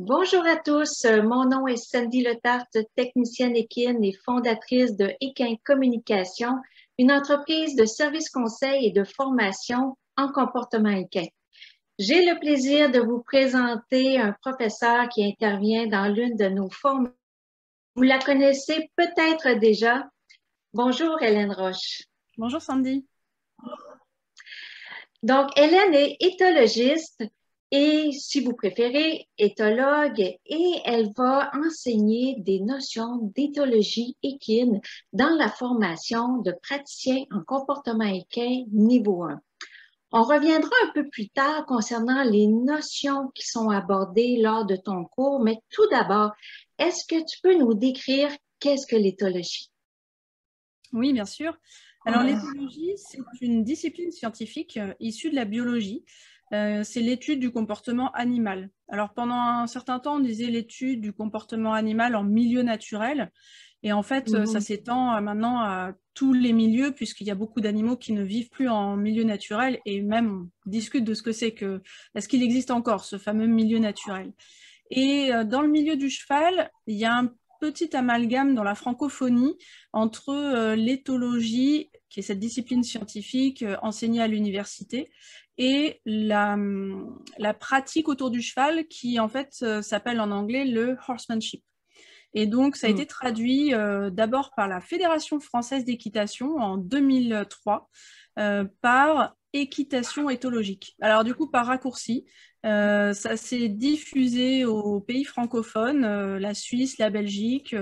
Bonjour à tous, mon nom est Sandy Letarte, technicienne équine et fondatrice de Équin Communication, une entreprise de services conseils et de formation en comportement équin. J'ai le plaisir de vous présenter un professeur qui intervient dans l'une de nos formations. Vous la connaissez peut-être déjà. Bonjour Hélène Roche. Bonjour Sandy. Donc, Hélène est éthologiste et, si vous préférez, éthologue, et elle va enseigner des notions d'éthologie équine dans la formation de praticiens en comportement équin niveau 1. On reviendra un peu plus tard concernant les notions qui sont abordées lors de ton cours, mais tout d'abord, est-ce que tu peux nous décrire qu'est-ce que l'éthologie? Oui, bien sûr. Alors, l'éthologie, c'est une discipline scientifique issue de la biologie. C'est l'étude du comportement animal. Alors, pendant un certain temps, on disait l'étude du comportement animal en milieu naturel. Et en fait, ça s'étend maintenant à tous les milieux, puisqu'il y a beaucoup d'animaux qui ne vivent plus en milieu naturel. Et même, on discute de ce que c'est que, est-ce qu'il existe encore ce fameux milieu naturel? Et dans le milieu du cheval, il y a un petit amalgame dans la francophonie entre l'éthologie, qui est cette discipline scientifique enseignée à l'université, et la pratique autour du cheval qui en fait s'appelle en anglais le horsemanship. Et donc, ça a été traduit d'abord par la Fédération française d'équitation en 2003 par équitation éthologique. Alors du coup, par raccourci, ça s'est diffusé aux pays francophones, la Suisse, la Belgique,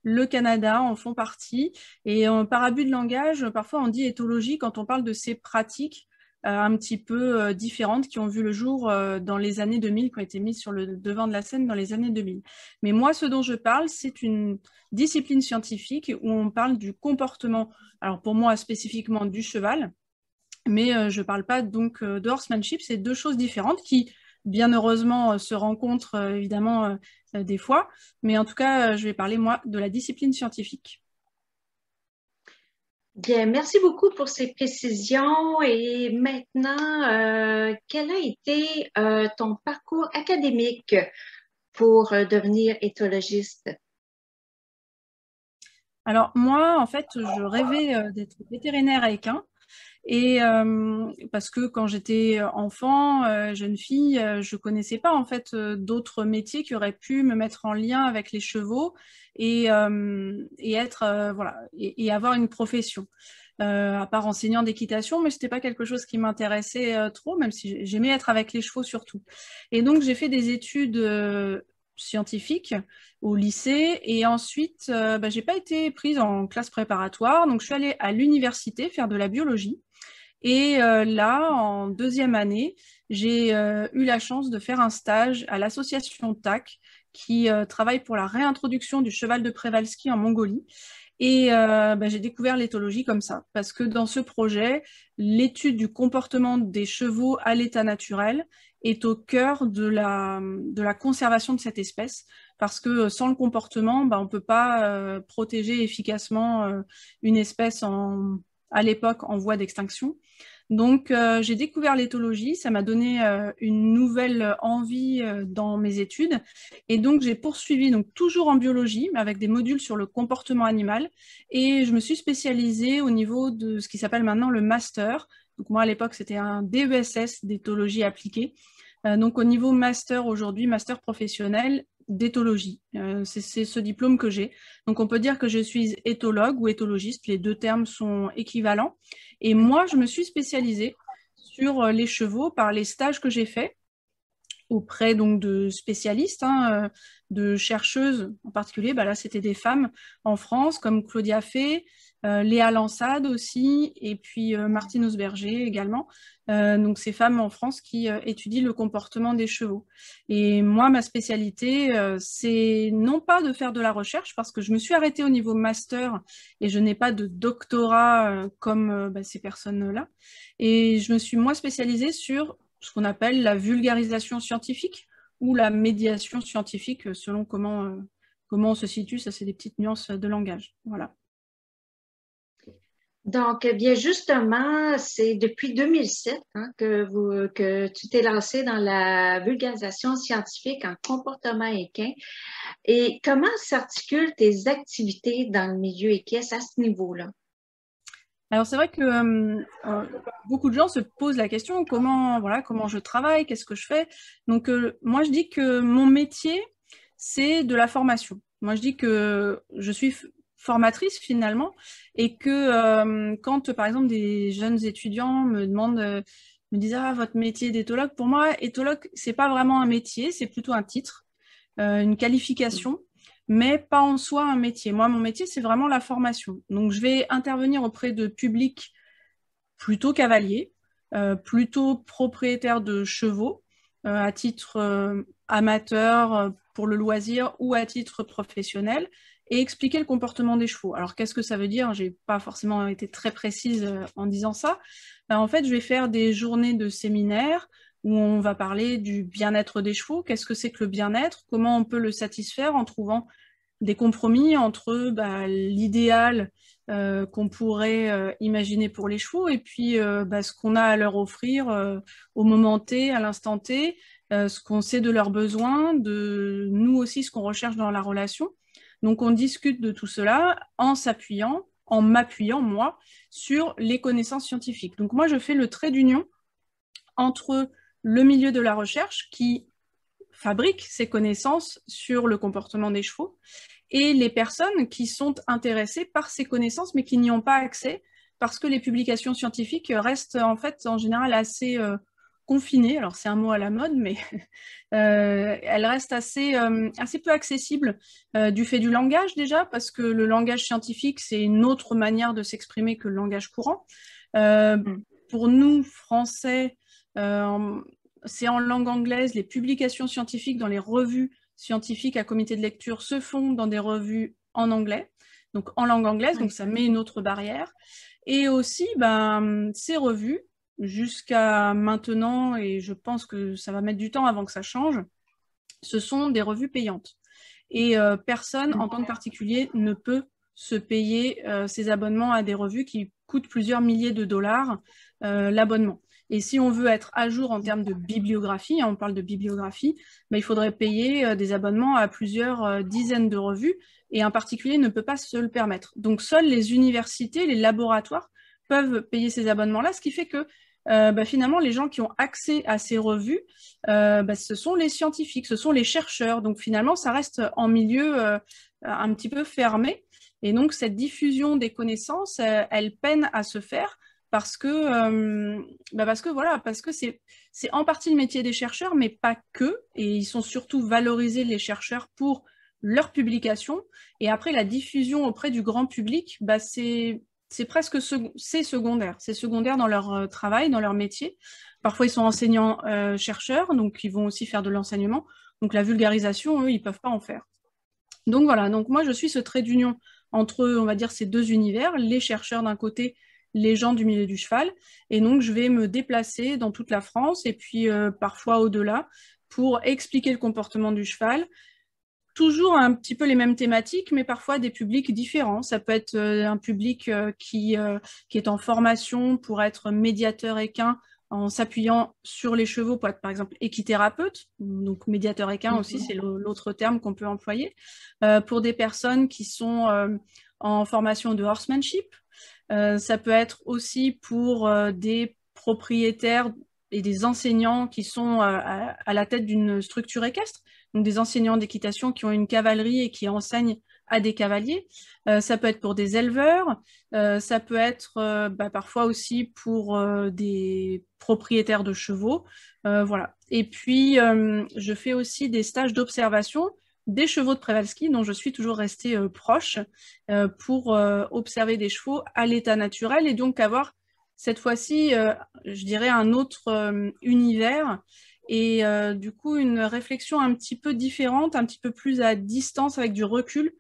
le Canada en font partie. Et par abus de langage, parfois on dit éthologie quand on parle de ces pratiques un petit peu différentes qui ont vu le jour dans les années 2000, qui ont été mises sur le devant de la scène dans les années 2000. Mais moi, ce dont je parle, c'est une discipline scientifique où on parle du comportement, alors pour moi spécifiquement du cheval, mais je ne parle pas donc de horsemanship, c'est deux choses différentes qui, bien heureusement, se rencontrent évidemment des fois, mais en tout cas, je vais parler moi de la discipline scientifique. Bien, merci beaucoup pour ces précisions. Et maintenant, quel a été ton parcours académique pour devenir éthologiste? Alors moi, en fait, je rêvais d'être vétérinaire à équin. Et parce que quand j'étais enfant, jeune fille, je connaissais pas en fait d'autres métiers qui auraient pu me mettre en lien avec les chevaux et être voilà et avoir une profession. À part enseignant d'équitation, mais c'était pas quelque chose qui m'intéressait trop, même si j'aimais être avec les chevaux surtout. Et donc j'ai fait des études scientifiques au lycée et ensuite j'ai pas été prise en classe préparatoire, donc je suis allée à l'université faire de la biologie. Et là, en deuxième année, j'ai eu la chance de faire un stage à l'association TAC qui travaille pour la réintroduction du cheval de Przewalski en Mongolie. Et j'ai découvert l'éthologie comme ça, parce que dans ce projet, l'étude du comportement des chevaux à l'état naturel est au cœur de la conservation de cette espèce, parce que sans le comportement, on ne peut pas protéger efficacement une espèce à l'époque en voie d'extinction. Donc, j'ai découvert l'éthologie, ça m'a donné une nouvelle envie dans mes études. Et donc, j'ai poursuivi, donc, toujours en biologie, mais avec des modules sur le comportement animal. Et je me suis spécialisée au niveau de ce qui s'appelle maintenant le master. Donc, moi, à l'époque, c'était un DESS d'éthologie appliquée. Donc, au niveau master aujourd'hui, master professionnel d'éthologie. C'est ce diplôme que j'ai. Donc, on peut dire que je suis éthologue ou éthologiste. Les deux termes sont équivalents. Et moi, je me suis spécialisée sur les chevaux par les stages que j'ai faits auprès donc de spécialistes, de chercheuses en particulier. Là, c'était des femmes en France comme Claudia Fay, Léa Lansade aussi, et puis Martine Ausberger également. Donc, ces femmes en France qui étudient le comportement des chevaux. Et moi, ma spécialité, c'est non pas de faire de la recherche, parce que je me suis arrêtée au niveau master et je n'ai pas de doctorat comme ces personnes-là. Et je me suis, moi, spécialisée sur ce qu'on appelle la vulgarisation scientifique ou la médiation scientifique, selon comment on se situe. Ça, c'est des petites nuances de langage. Voilà. Donc, eh bien justement, c'est depuis 2007 que tu t'es lancé dans la vulgarisation scientifique en comportement équin. Et comment s'articulent tes activités dans le milieu équestre à ce niveau-là? Alors c'est vrai que beaucoup de gens se posent la question comment voilà comment je travaille, qu'est-ce que je fais. Donc moi je dis que mon métier c'est de la formation. Moi je dis que je suis formatrice finalement et que quand par exemple des jeunes étudiants me demandent me disent ah votre métier d'éthologue, pour moi éthologue c'est pas vraiment un métier, c'est plutôt un titre, une qualification, mais pas en soi un métier. Moi, mon métier, c'est vraiment la formation. Donc, je vais intervenir auprès de publics plutôt cavaliers, plutôt propriétaires de chevaux, à titre amateur, pour le loisir ou à titre professionnel, et expliquer le comportement des chevaux. Alors, qu'est-ce que ça veut dire? J'ai pas forcément été très précise en disant ça. En fait, je vais faire des journées de séminaires où on va parler du bien-être des chevaux. Qu'est-ce que c'est que le bien-être? Comment on peut le satisfaire en trouvant des compromis entre l'idéal qu'on pourrait imaginer pour les chevaux et puis ce qu'on a à leur offrir au moment T, à l'instant T, ce qu'on sait de leurs besoins, de nous aussi ce qu'on recherche dans la relation. Donc on discute de tout cela en m'appuyant moi sur les connaissances scientifiques. Donc moi je fais le trait d'union entre le milieu de la recherche qui fabrique ses connaissances sur le comportement des chevaux et les personnes qui sont intéressées par ces connaissances mais qui n'y ont pas accès parce que les publications scientifiques restent en fait en général assez confinées. Alors c'est un mot à la mode, mais elles restent assez peu accessibles du fait du langage déjà, parce que le langage scientifique c'est une autre manière de s'exprimer que le langage courant. Pour nous, Français, c'est en langue anglaise, les publications scientifiques dans les revues scientifiques à comité de lecture se font dans des revues en anglais, donc en langue anglaise, donc ça met une autre barrière. Et aussi, ces revues, jusqu'à maintenant, et je pense que ça va mettre du temps avant que ça change, ce sont des revues payantes. Et personne, en tant que particulier, ne peut se payer ses abonnements à des revues qui coûtent plusieurs milliers de dollars l'abonnement. Et si on veut être à jour en termes de bibliographie, on parle de bibliographie, il faudrait payer des abonnements à plusieurs dizaines de revues et un particulier ne peut pas se le permettre. Donc seules les universités, les laboratoires peuvent payer ces abonnements-là, ce qui fait que finalement, les gens qui ont accès à ces revues, ce sont les scientifiques, ce sont les chercheurs. Donc finalement, ça reste en milieu un petit peu fermé. Et donc cette diffusion des connaissances, elle peine à se faire parce que c'est en partie le métier des chercheurs, mais pas que. Et ils sont surtout valorisés, les chercheurs, pour leurs publications. Et après, la diffusion auprès du grand public, c'est presque secondaire. C'est secondaire dans leur travail, dans leur métier. Parfois, ils sont enseignants-chercheurs, donc ils vont aussi faire de l'enseignement. Donc la vulgarisation, eux, ils ne peuvent pas en faire. Donc voilà, donc moi, je suis ce trait d'union entre, on va dire, ces deux univers, les chercheurs d'un côté, les gens du milieu du cheval. Et donc, je vais me déplacer dans toute la France et puis parfois au-delà pour expliquer le comportement du cheval, toujours un petit peu les mêmes thématiques, mais parfois des publics différents. Ça peut être un public qui est en formation pour être médiateur équin en s'appuyant sur les chevaux pour être par exemple équithérapeute, donc médiateur équin aussi, c'est l'autre terme qu'on peut employer, pour des personnes qui sont en formation de horsemanship. Ça peut être aussi pour des propriétaires et des enseignants qui sont à la tête d'une structure équestre, donc des enseignants d'équitation qui ont une cavalerie et qui enseignent à des cavaliers. Ça peut être pour des éleveurs, ça peut être parfois aussi pour des propriétaires de chevaux. Voilà. Et puis, je fais aussi des stages d'observation des chevaux de Przewalski, dont je suis toujours restée proche, pour observer des chevaux à l'état naturel et donc avoir cette fois-ci, je dirais, un autre univers et du coup une réflexion un petit peu différente, un petit peu plus à distance avec du recul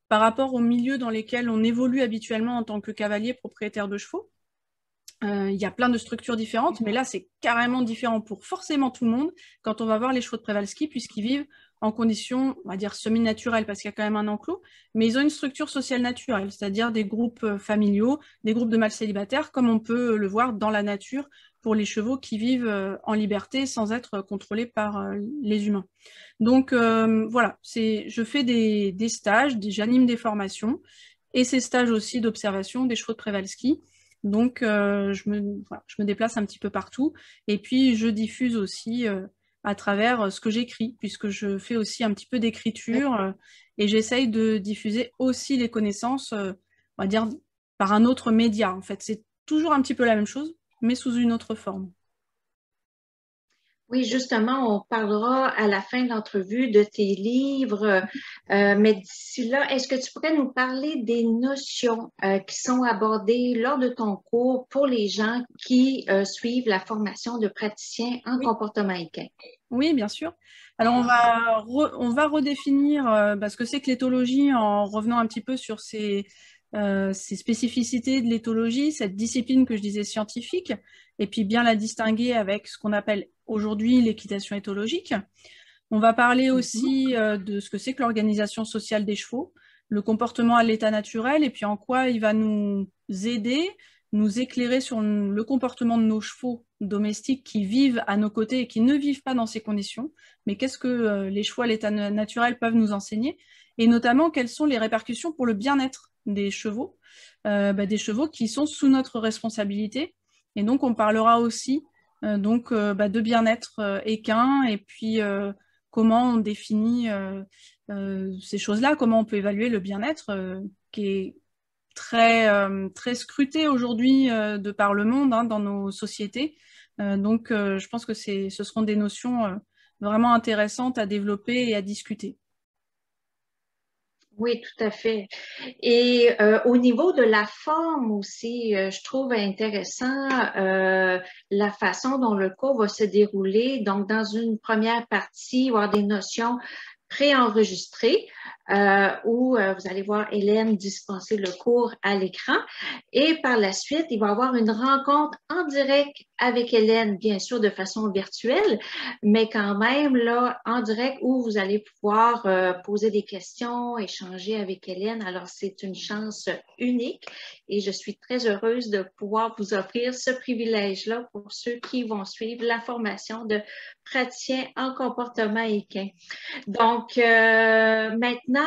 par rapport au milieu dans lesquels on évolue habituellement en tant que cavalier propriétaire de chevaux. Il y a plein de structures différentes, mais là c'est carrément différent pour forcément tout le monde quand on va voir les chevaux de Przewalski puisqu'ils vivent en conditions, on va dire, semi-naturelles, parce qu'il y a quand même un enclos, mais ils ont une structure sociale naturelle, c'est-à-dire des groupes familiaux, des groupes de mâles célibataires, comme on peut le voir dans la nature pour les chevaux qui vivent en liberté sans être contrôlés par les humains. Donc voilà, je fais des stages, j'anime des formations et ces stages aussi d'observation des chevaux de Przewalski. Donc voilà, je me déplace un petit peu partout et puis je diffuse aussi à travers ce que j'écris, puisque je fais aussi un petit peu d'écriture et j'essaye de diffuser aussi les connaissances, on va dire, par un autre média. En fait, c'est toujours un petit peu la même chose, mais sous une autre forme. Oui, justement, on parlera à la fin de l'entrevue de tes livres, mais d'ici là, est-ce que tu pourrais nous parler des notions qui sont abordées lors de ton cours pour les gens qui suivent la formation de praticien en Oui. comportement équin? Oui, bien sûr. Alors, on va redéfinir ce que c'est que l'éthologie en revenant un petit peu sur ces spécificités de l'éthologie, cette discipline que je disais scientifique, et puis bien la distinguer avec ce qu'on appelle aujourd'hui l'équitation éthologique. On va parler aussi de ce que c'est que l'organisation sociale des chevaux, le comportement à l'état naturel, et puis en quoi il va nous aider, nous éclairer sur le comportement de nos chevaux domestiques qui vivent à nos côtés et qui ne vivent pas dans ces conditions. Mais qu'est-ce que les chevaux à l'état naturel peuvent nous enseigner? Et notamment, quelles sont les répercussions pour le bien-être des chevaux qui sont sous notre responsabilité. Et donc, on parlera aussi de bien-être équin et puis comment on définit ces choses-là, comment on peut évaluer le bien-être qui est très scruté aujourd'hui de par le monde dans nos sociétés. Je pense que ce seront des notions vraiment intéressantes à développer et à discuter. Oui, tout à fait. Et au niveau de la forme aussi, je trouve intéressant la façon dont le cours va se dérouler. Donc, dans une première partie, il va y avoir des notions préenregistrées où vous allez voir Hélène dispenser le cours à l'écran. Et par la suite, il va y avoir une rencontre en direct avec Hélène, bien sûr de façon virtuelle, mais quand même là en direct où vous allez pouvoir poser des questions, échanger avec Hélène. Alors, c'est une chance unique et je suis très heureuse de pouvoir vous offrir ce privilège-là pour ceux qui vont suivre la formation de praticien en comportement équin. Donc, maintenant,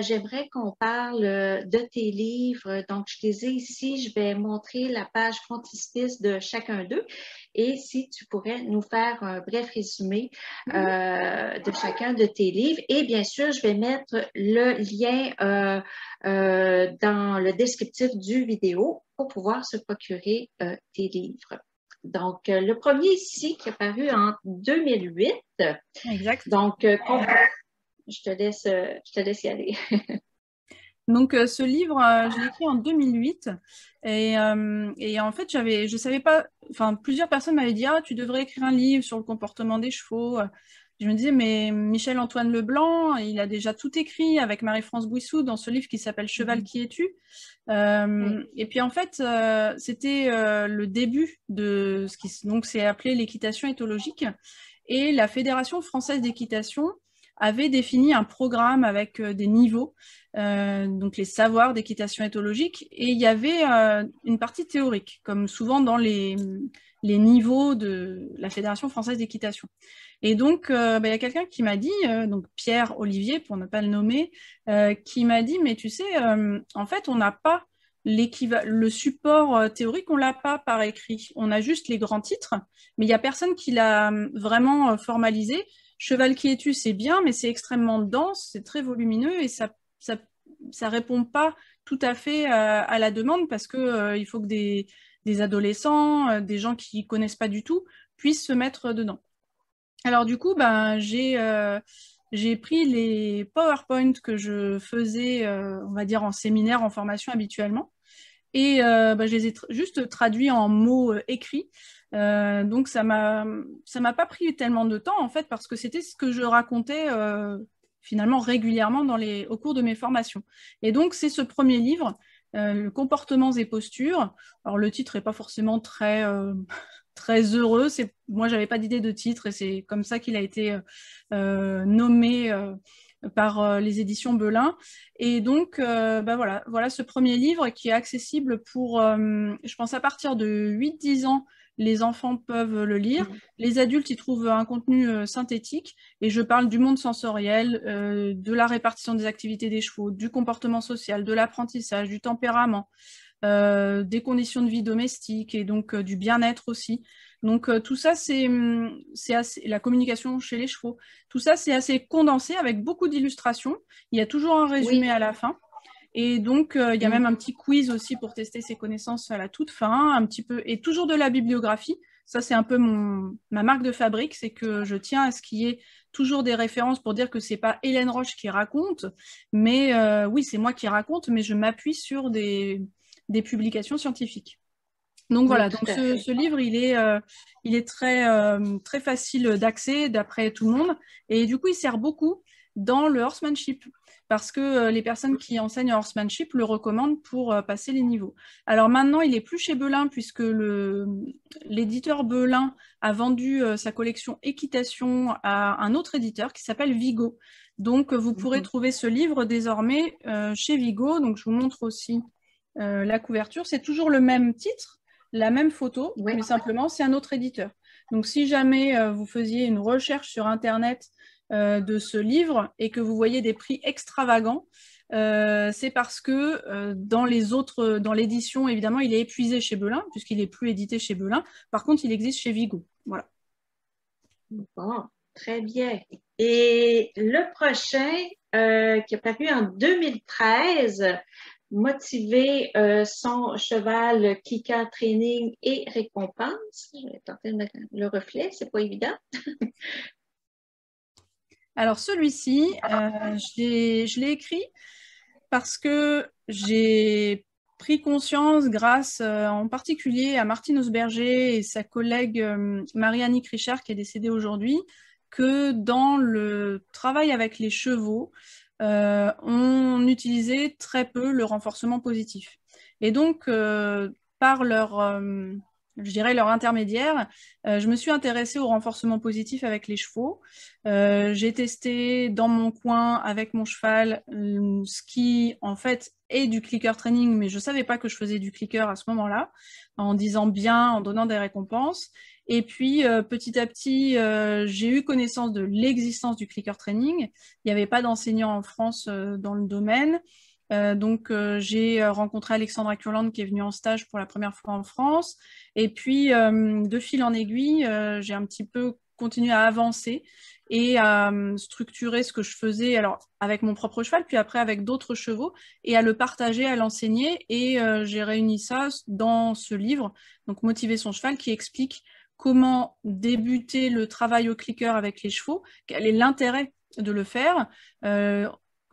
j'aimerais qu'on parle de tes livres. Donc, je les ai ici. Je vais montrer la page frontispice de chacun d'eux. Et si tu pourrais nous faire un bref résumé de chacun de tes livres. Et bien sûr, je vais mettre le lien dans le descriptif du vidéo pour pouvoir se procurer tes livres. Donc, le premier ici qui est paru en 2008. Exact. Donc, je te laisse y aller. Donc, ce livre, je l'ai écrit en 2008 et en fait, je savais pas, enfin, plusieurs personnes m'avaient dit, ah, tu devrais écrire un livre sur le comportement des chevaux. Je me disais, mais Michel-Antoine Leblanc, il a déjà tout écrit avec Marie-France Bouissou dans ce livre qui s'appelle Cheval qui es-tu? Et puis en fait, c'était le début de ce qui donc s'est appelé l'équitation éthologique et la Fédération française d'équitation avait défini un programme avec des niveaux, donc les savoirs d'équitation éthologique, et il y avait une partie théorique, comme souvent dans les niveaux de la Fédération française d'équitation. Et donc, il y a quelqu'un qui m'a dit, donc Pierre Olivier, pour ne pas le nommer, qui m'a dit, mais tu sais, en fait, on n'a pas le support théorique, on l'a pas par écrit. On a juste les grands titres, mais il n'y a personne qui l'a vraiment formalisé. Cheval qui es-tu, c'est bien, mais c'est extrêmement dense, c'est très volumineux et ça répond pas tout à fait à la demande parce que il faut que des adolescents, des gens qui connaissent pas du tout, puissent se mettre dedans. Alors du coup, j'ai pris les PowerPoint que je faisais, on va dire en séminaire, en formation habituellement, et je les ai juste traduits en mots écrits. Donc ça m'a pas pris tellement de temps en fait parce que c'était ce que je racontais finalement régulièrement au cours de mes formations. Et donc c'est ce premier livre, Comportements et postures. Alors le titre est pas forcément très très heureux. Moi, j'avais pas d'idée de titre et c'est comme ça qu'il a été nommé par les éditions Belin. Et donc, voilà ce premier livre qui est accessible pour, je pense, à partir de 8-10 ans, les enfants peuvent le lire. Les adultes y trouvent un contenu synthétique et je parle du monde sensoriel, de la répartition des activités des chevaux, du comportement social, de l'apprentissage, du tempérament, des conditions de vie domestiques et donc du bien-être aussi. Donc tout ça, c'est la communication chez les chevaux. Tout ça, c'est assez condensé avec beaucoup d'illustrations. Il y a toujours un résumé à la fin. Et donc, il y a même un petit quiz aussi pour tester ses connaissances à la toute fin, un petit peu, et toujours de la bibliographie. Ça, c'est un peu ma marque de fabrique, c'est que je tiens à ce qu'il y ait toujours des références pour dire que c'est pas Hélène Roche qui raconte, mais oui, c'est moi qui raconte, mais je m'appuie sur des publications scientifiques. Donc voilà, donc ce livre, il est très facile d'accès d'après tout le monde, et du coup, il sert beaucoup dans le horsemanship, parce que les personnes qui enseignent en horsemanship le recommandent pour passer les niveaux. Alors maintenant, il n'est plus chez Belin, puisque l'éditeur Belin a vendu sa collection Équitation à un autre éditeur qui s'appelle Vigo. Donc vous pourrez trouver ce livre désormais chez Vigo. Donc je vous montre aussi la couverture. C'est toujours le même titre, la même photo, mais simplement c'est un autre éditeur. Donc si jamais vous faisiez une recherche sur Internet de ce livre et que vous voyez des prix extravagants, c'est parce que dans l'édition, évidemment, il est épuisé chez Belin, puisqu'il n'est plus édité chez Belin. Par contre, il existe chez Vigo. Voilà. Bon, très bien. Et le prochain, qui est paru en 2013, Motiver son cheval, clicker, training et récompense. Je vais tenter de mettre le reflet, c'est pas évident. Alors celui-ci, je l'ai écrit parce que j'ai pris conscience, grâce en particulier à Martine Osberger et sa collègue Marie-Annick Richard, qui est décédée aujourd'hui, que dans le travail avec les chevaux, on utilisait très peu le renforcement positif. Et donc, par je dirais leur intermédiaire, je me suis intéressée au renforcement positif avec les chevaux. J'ai testé dans mon coin avec mon cheval ce qui en fait est du clicker training, mais je ne savais pas que je faisais du clicker à ce moment-là, en disant bien, en donnant des récompenses. Et puis petit à petit, j'ai eu connaissance de l'existence du clicker training. Il n'y avait pas d'enseignants en France dans le domaine. Donc j'ai rencontré Alexandra Kurland qui est venue en stage pour la première fois en France. Et puis de fil en aiguille, j'ai un petit peu continué à avancer et à structurer ce que je faisais alors avec mon propre cheval, puis après avec d'autres chevaux, et à le partager, à l'enseigner. Et j'ai réuni ça dans ce livre, donc Motiver son cheval, qui explique comment débuter le travail au clicker avec les chevaux, quel est l'intérêt de le faire,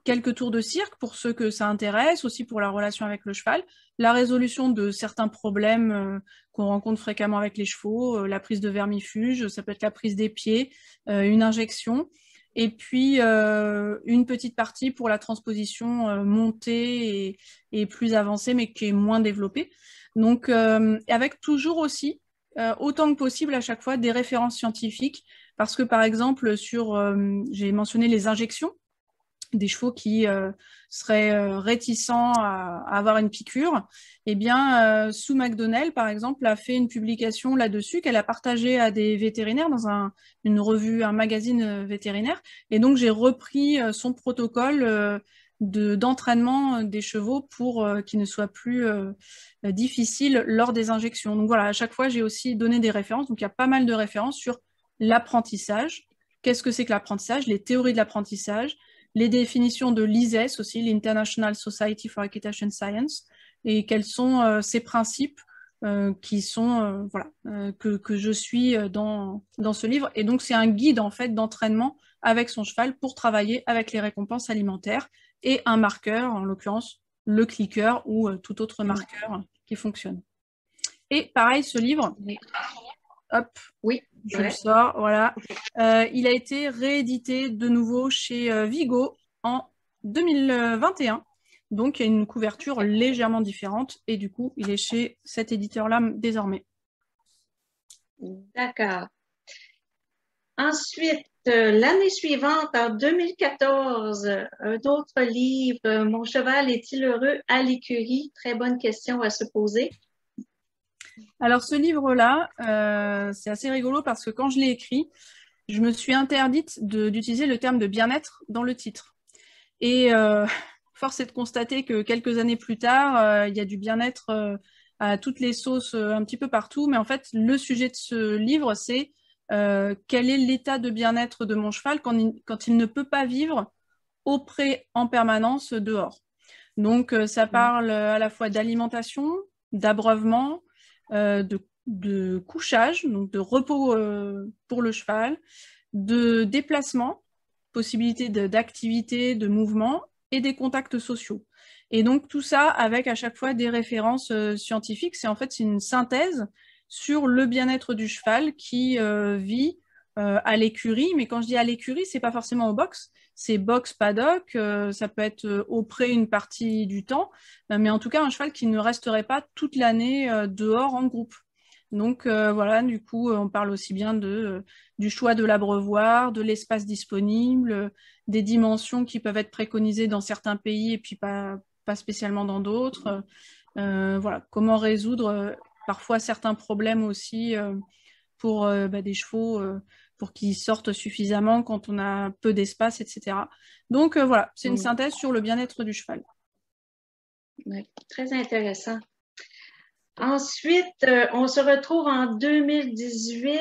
quelques tours de cirque pour ceux que ça intéresse, aussi pour la relation avec le cheval, la résolution de certains problèmes qu'on rencontre fréquemment avec les chevaux, la prise de vermifuge, ça peut être la prise des pieds, une injection, et puis une petite partie pour la transposition montée et plus avancée, mais qui est moins développée. Donc, avec toujours aussi, autant que possible à chaque fois, des références scientifiques, parce que par exemple, j'ai mentionné les injections, des chevaux qui seraient réticents à avoir une piqûre, eh bien, Sue McDonnell, par exemple, a fait une publication là-dessus qu'elle a partagée à des vétérinaires dans une revue, un magazine vétérinaire. Et donc, j'ai repris son protocole d'entraînement des chevaux pour qu'il ne soit plus difficile lors des injections. Donc voilà, à chaque fois, j'ai aussi donné des références. Donc, il y a pas mal de références sur l'apprentissage. Qu'est-ce que c'est que l'apprentissage? Les théories de l'apprentissage, les définitions de l'ISES aussi, l'International Society for Equitation Science, et quels sont ces principes qui sont, que je suis dans ce livre. Et donc, c'est un guide, en fait, d'entraînement avec son cheval pour travailler avec les récompenses alimentaires et un marqueur, en l'occurrence, le clicker ou tout autre marqueur qui fonctionne. Et pareil, ce livre, hop, oui, je le sors, voilà. Il a été réédité de nouveau chez Vigo en 2021. Donc, il y a une couverture légèrement différente. Et du coup, il est chez cet éditeur-là désormais. D'accord. Ensuite, l'année suivante, en 2014, un autre livre, Mon cheval est-il heureux à l'écurie? Très bonne question à se poser. Alors ce livre-là, c'est assez rigolo parce que quand je l'ai écrit, je me suis interdite d'utiliser le terme de bien-être dans le titre. Et force est de constater que quelques années plus tard, il y a du bien-être à toutes les sauces un petit peu partout. Mais en fait, le sujet de ce livre, c'est quel est l'état de bien-être de mon cheval quand il ne peut pas vivre auprès en permanence dehors. Donc, ça parle à la fois d'alimentation, d'abreuvement, de couchage, donc de repos pour le cheval, de déplacement, possibilité d'activité, de mouvement et des contacts sociaux. Et donc tout ça avec à chaque fois des références scientifiques. C'est en fait une synthèse sur le bien-être du cheval qui vit à l'écurie. Mais quand je dis à l'écurie, c'est pas forcément au box. C'est box paddock, ça peut être au pré une partie du temps, mais en tout cas un cheval qui ne resterait pas toute l'année dehors en groupe. Donc voilà, du coup, on parle aussi bien du choix de l'abreuvoir, de l'espace disponible, des dimensions qui peuvent être préconisées dans certains pays et puis pas spécialement dans d'autres. Voilà, comment résoudre parfois certains problèmes aussi pour des chevaux, pour qu'ils sortent suffisamment quand on a peu d'espace, etc. Donc voilà, c'est une synthèse sur le bien-être du cheval. Oui, très intéressant. Ensuite, on se retrouve en 2018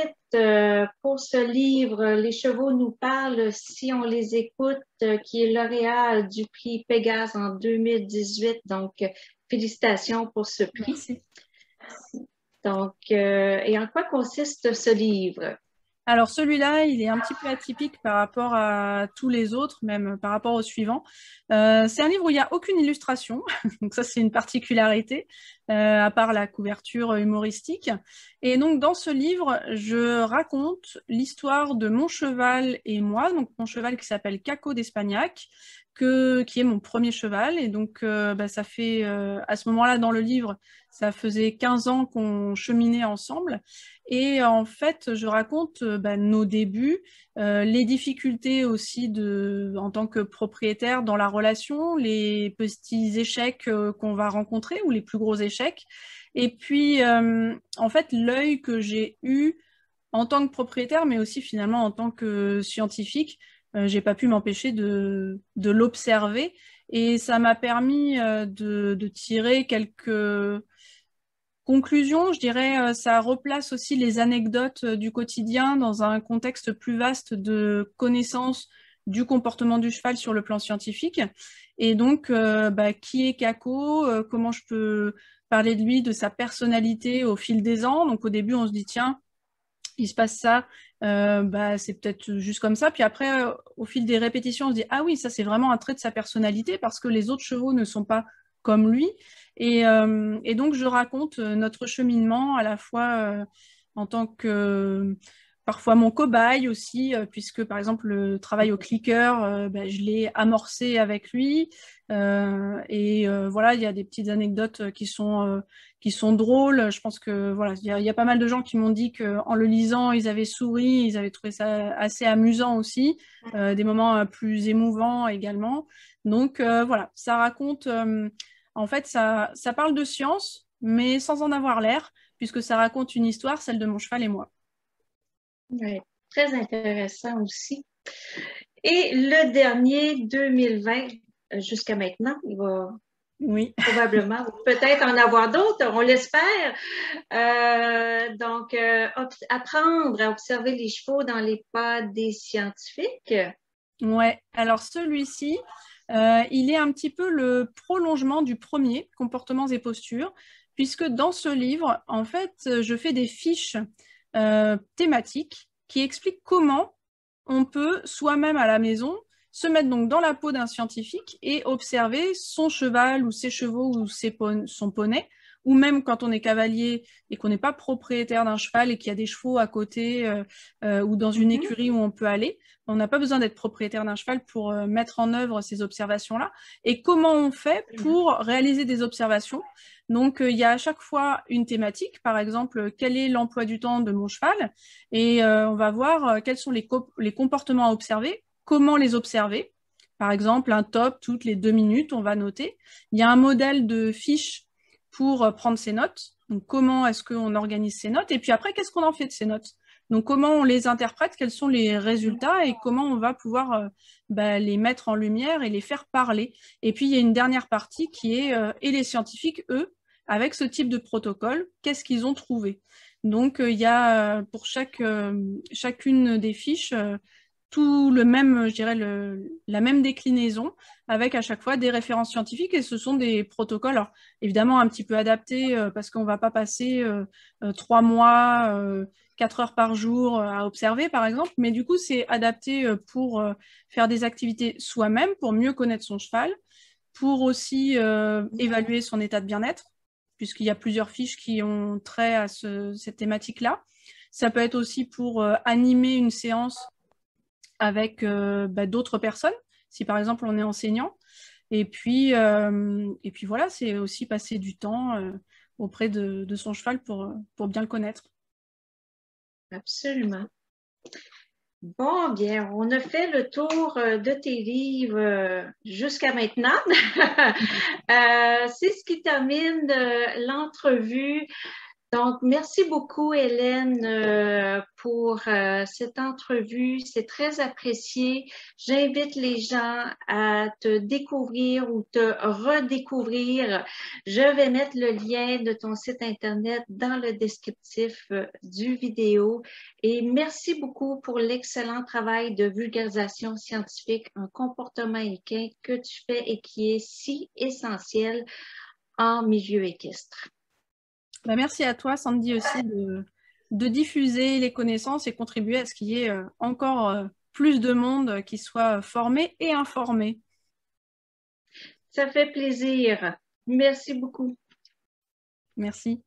pour ce livre Les chevaux nous parlent si on les écoute, qui est lauréat du prix Pégase en 2018. Donc, félicitations pour ce prix. Merci. Donc, et en quoi consiste ce livre? Alors celui-là, il est un petit peu atypique par rapport à tous les autres, même par rapport au suivant. C'est un livre où il n'y a aucune illustration, donc ça c'est une particularité, à part la couverture humoristique. Et donc dans ce livre, je raconte l'histoire de mon cheval et moi, donc mon cheval qui s'appelle Caco d'Espagnac, qui est mon premier cheval. Et donc ça fait, à ce moment-là dans le livre, ça faisait 15 ans qu'on cheminait ensemble. Et en fait, je raconte nos débuts, les difficultés aussi en tant que propriétaire dans la relation, les petits échecs qu'on va rencontrer ou les plus gros échecs. Et puis, en fait, l'œil que j'ai eu en tant que propriétaire, mais aussi finalement en tant que scientifique, j'ai pas pu m'empêcher de l'observer. Et ça m'a permis de tirer quelques conclusion, je dirais, ça replace aussi les anecdotes du quotidien dans un contexte plus vaste de connaissance du comportement du cheval sur le plan scientifique. Et donc, qui est Caco? Comment je peux parler de lui, de sa personnalité au fil des ans? Donc, au début, on se dit, tiens, il se passe ça, c'est peut-être juste comme ça. Puis après, au fil des répétitions, on se dit, ah oui, ça c'est vraiment un trait de sa personnalité parce que les autres chevaux ne sont pas comme lui. Et donc, je raconte notre cheminement à la fois en tant que parfois mon cobaye aussi, puisque par exemple le travail au clicker, je l'ai amorcé avec lui. Voilà, il y a des petites anecdotes qui sont drôles. Je pense que voilà, il y a pas mal de gens qui m'ont dit qu'en le lisant, ils avaient souri, ils avaient trouvé ça assez amusant aussi, des moments plus émouvants également. Donc voilà, ça raconte, en fait, ça parle de science, mais sans en avoir l'air, puisque ça raconte une histoire, celle de mon cheval et moi. Oui, très intéressant aussi. Et le dernier, 2020, jusqu'à maintenant, il va Oui. probablement, peut-être en avoir d'autres, on l'espère. Donc, apprendre à observer les chevaux dans les pas des scientifiques. Ouais, alors celui-ci, il est un petit peu le prolongement du premier, Comportements et postures, puisque dans ce livre, en fait, je fais des fiches thématiques qui expliquent comment on peut soi-même à la maison se mettre donc dans la peau d'un scientifique et observer son cheval ou ses chevaux ou son poney ou même quand on est cavalier et qu'on n'est pas propriétaire d'un cheval et qu'il y a des chevaux à côté ou dans une écurie où on peut aller, on n'a pas besoin d'être propriétaire d'un cheval pour mettre en œuvre ces observations-là. Et comment on fait pour réaliser des observations? Donc, il y a à chaque fois une thématique, par exemple, quel est l'emploi du temps de mon cheval? Et on va voir quels sont les comportements à observer, comment les observer. Par exemple, un top toutes les 2 minutes, on va noter. Il y a un modèle de fiche pour prendre ses notes. Donc, comment est-ce qu'on organise ces notes? Et puis après, qu'est-ce qu'on en fait de ces notes? Donc, comment on les interprète? Quels sont les résultats? Et comment on va pouvoir les mettre en lumière et les faire parler? Et puis, il y a une dernière partie qui est et les scientifiques, eux, avec ce type de protocole, qu'est-ce qu'ils ont trouvé? Donc, il y a pour chacune des fiches tout le même, je dirais, la même déclinaison avec à chaque fois des références scientifiques et ce sont des protocoles, alors évidemment un petit peu adaptés parce qu'on ne va pas passer 3 mois, 4 heures par jour à observer par exemple, mais du coup c'est adapté pour faire des activités soi-même, pour mieux connaître son cheval, pour aussi évaluer son état de bien-être, puisqu'il y a plusieurs fiches qui ont trait à cette thématique-là. Ça peut être aussi pour animer une séance avec d'autres personnes, si par exemple on est enseignant. Et puis voilà, c'est aussi passer du temps auprès de son cheval pour bien le connaître. Absolument. Bon, bien, on a fait le tour de tes livres jusqu'à maintenant. C'est ce qui termine l'entrevue. Donc, merci beaucoup, Hélène, pour cette entrevue. C'est très apprécié. J'invite les gens à te découvrir ou te redécouvrir. Je vais mettre le lien de ton site Internet dans le descriptif du vidéo. Et merci beaucoup pour l'excellent travail de vulgarisation scientifique en comportement équin que tu fais et qui est si essentiel en milieu équestre. Merci à toi, Sandy, aussi de diffuser les connaissances et contribuer à ce qu'il y ait encore plus de monde qui soit formé et informé. Ça fait plaisir. Merci beaucoup. Merci.